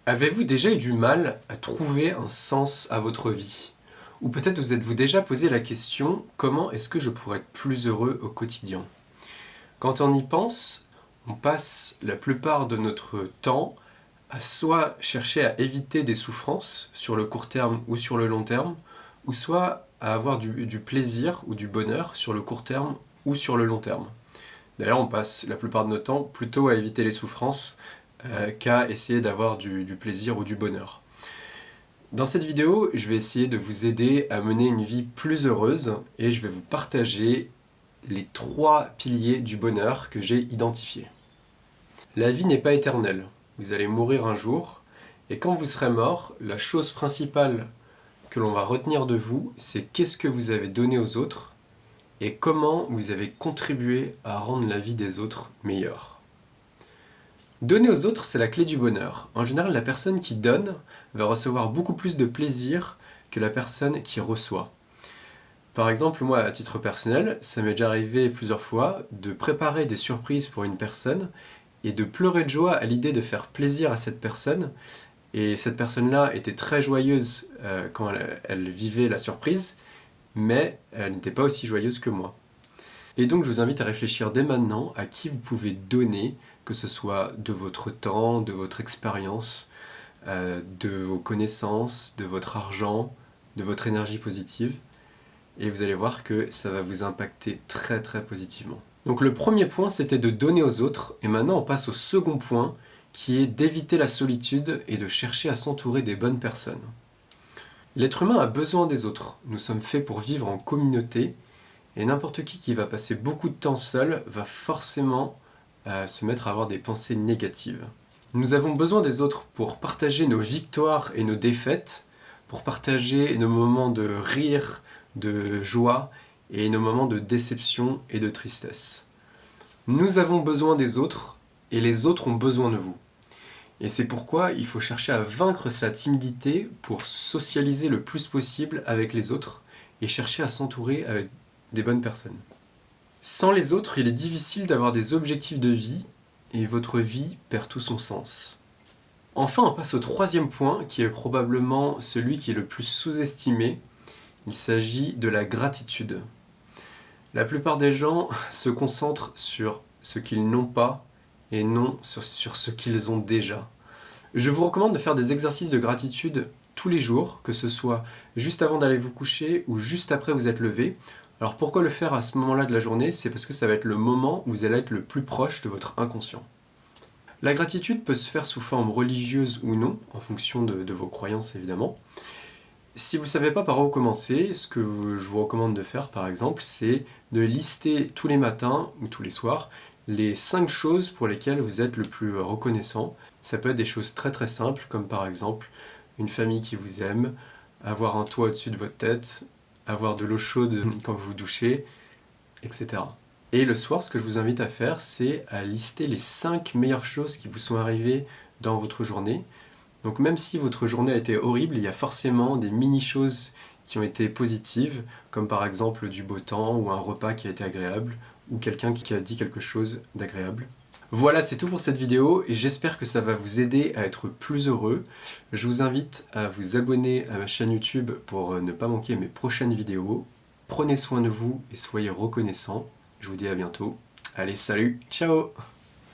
Avez-vous déjà eu du mal à trouver un sens à votre vie? Ou peut-être vous êtes-vous déjà posé la question: comment est-ce que je pourrais être plus heureux au quotidien? Quand on y pense, on passe la plupart de notre temps à soit chercher à éviter des souffrances sur le court terme ou sur le long terme, ou soit à avoir du plaisir ou du bonheur sur le court terme ou sur le long terme. D'ailleurs, on passe la plupart de notre temps plutôt à éviter les souffrances qu'à essayer d'avoir du plaisir ou du bonheur. Dans cette vidéo, je vais essayer de vous aider à mener une vie plus heureuse et je vais vous partager les 3 piliers du bonheur que j'ai identifiés. La vie n'est pas éternelle. Vous allez mourir un jour et quand vous serez mort, la chose principale que l'on va retenir de vous, c'est qu'est-ce que vous avez donné aux autres et comment vous avez contribué à rendre la vie des autres meilleure. Donner aux autres, c'est la clé du bonheur. En général, la personne qui donne va recevoir beaucoup plus de plaisir que la personne qui reçoit. Par exemple, moi, à titre personnel, ça m'est déjà arrivé plusieurs fois de préparer des surprises pour une personne et de pleurer de joie à l'idée de faire plaisir à cette personne. Et cette personne-là était très joyeuse quand elle vivait la surprise, mais elle n'était pas aussi joyeuse que moi. Et donc je vous invite à réfléchir dès maintenant à qui vous pouvez donner, que ce soit de votre temps, de votre expérience, de vos connaissances, de votre argent, de votre énergie positive. Et vous allez voir que ça va vous impacter très très positivement. Donc le premier point, c'était de donner aux autres. Et maintenant on passe au second point, qui est d'éviter la solitude et de chercher à s'entourer des bonnes personnes. L'être humain a besoin des autres. Nous sommes faits pour vivre en communauté. Et n'importe qui va passer beaucoup de temps seul va forcément se mettre à avoir des pensées négatives. Nous avons besoin des autres pour partager nos victoires et nos défaites, pour partager nos moments de rire, de joie et nos moments de déception et de tristesse. Nous avons besoin des autres et les autres ont besoin de vous. Et c'est pourquoi il faut chercher à vaincre sa timidité pour socialiser le plus possible avec les autres et chercher à s'entourer avec des bonnes personnes. Sans les autres, il est difficile d'avoir des objectifs de vie et votre vie perd tout son sens. Enfin, on passe au troisième point qui est probablement celui qui est le plus sous-estimé. Il s'agit de la gratitude. La plupart des gens se concentrent sur ce qu'ils n'ont pas et non sur ce qu'ils ont déjà. Je vous recommande de faire des exercices de gratitude tous les jours, que ce soit juste avant d'aller vous coucher ou juste après vous êtes levé. Alors pourquoi le faire à ce moment-là de la journée? C'est parce que ça va être le moment où vous allez être le plus proche de votre inconscient. La gratitude peut se faire sous forme religieuse ou non, en fonction de vos croyances évidemment. Si vous ne savez pas par où commencer, ce que je vous recommande de faire par exemple, c'est de lister tous les matins ou tous les soirs les 5 choses pour lesquelles vous êtes le plus reconnaissant. Ça peut être des choses très très simples, comme par exemple une famille qui vous aime, avoir un toit au-dessus de votre tête, avoir de l'eau chaude quand vous vous douchez, etc. Et le soir, ce que je vous invite à faire, c'est à lister les 5 meilleures choses qui vous sont arrivées dans votre journée. Donc même si votre journée a été horrible, il y a forcément des mini-choses qui ont été positives, comme par exemple du beau temps, ou un repas qui a été agréable, ou quelqu'un qui a dit quelque chose d'agréable. Voilà, c'est tout pour cette vidéo, et j'espère que ça va vous aider à être plus heureux. Je vous invite à vous abonner à ma chaîne YouTube pour ne pas manquer mes prochaines vidéos. Prenez soin de vous et soyez reconnaissants. Je vous dis à bientôt. Allez, salut, ciao!